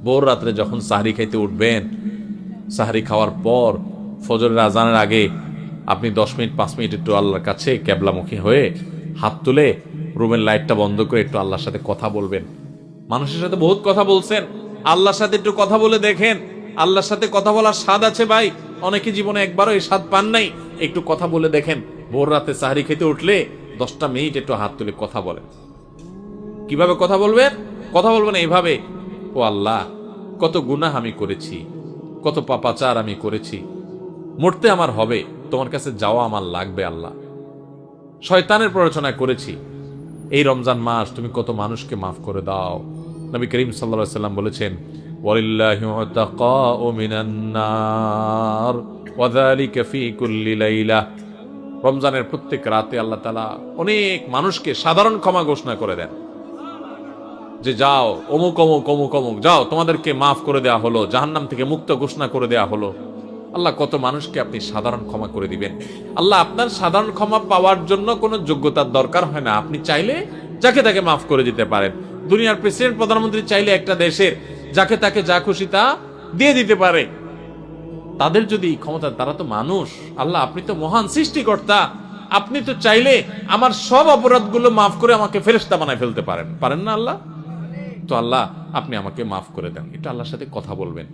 ভোর রাত্রে যখন সাহরি খাইতে উঠবেন, সাহরি খাওয়ার পর ফজরের আজানের আগে আপনি 10 মিনিট 5 মিনিট একটু আল্লাহর কাছে ক্যাবলামুখী হয়ে হাত তুলে রুমের লাইটটা বন্ধ করে একটু আল্লাহর সাথে কথা বলবেন। মানুষের সাথে বহুত কথা বলছেন, আল্লাহর সাথে একটু কথা বলে দেখেন। আল্লাহর সাথে কথা বলার স্বাদ আছে ভাই, অনেকে জীবনে একবারও এই স্বাদ পান নাই। একটু কথা বলে দেখেন, ভোর রাতে সাহরি খেতে উঠলে 10টা মিনিট একটু হাত তুলে কথা বলেন। কিভাবে কথা বলবেন? কথা বলবেন এইভাবে, ও আল্লাহ, কত গুনাহ আমি করেছি, কত পাপাচার আমি করেছি, মরতে আমার হবে, তোমার কাছে যাওয়া আমার লাগবে আল্লাহ। শয়তানের প্ররোচনা করেছি, এই রমজান মাস তুমি কত মানুষকে মাফ করে দাও। নবী করিম সাল্লাল্লাহু আলাইহি ওয়াসাল্লাম বলেছেন, ওয়ালিল্লাহি উতাকাউ মিনান নার ওয়া যালিকা ফি কুল্লি লাইলা। রমজানের প্রত্যেক রাতে আল্লাহ তাআলা অনেক মানুষকে সাধারণ ক্ষমা ঘোষণা করে দেন, যে যাও অমুক অমুক অমুক অমুক যাও, তোমাদেরকে মাফ করে দেওয়া হলো, জাহান্নাম থেকে মুক্ত ঘোষণা করে দেওয়া হলো। আল্লাহ কত মানুষকে আপনি সাধারণ ক্ষমা করে দিবেন। আল্লাহ আপনার সাধারণ ক্ষমা পাওয়ার জন্য কোনো যোগ্যতার দরকার হয় না, আপনি চাইলে যাকে তাকে মাফ করে দিতে পারেন। দুনিয়ার প্রেসিডেন্ট প্রধানমন্ত্রী চাইলে একটা দেশের যাকে তাকে যা খুশি তা দিয়ে দিতে পারে। তাদের যদি ক্ষমতা, তারা তো মানুষ। আল্লাহ আপনি তো মহান সৃষ্টিকর্তা, আপনি তো চাইলে আমার সব অপরাধগুলো মাফ করে আমাকে ফেরেশতা বানায় ফেলতে পারেন, পারেন না আল্লাহ? তো আল্লাহ আপনি আমাকে মাফ করে দেন, এটা আল্লাহর সাথে কথা বলবেন।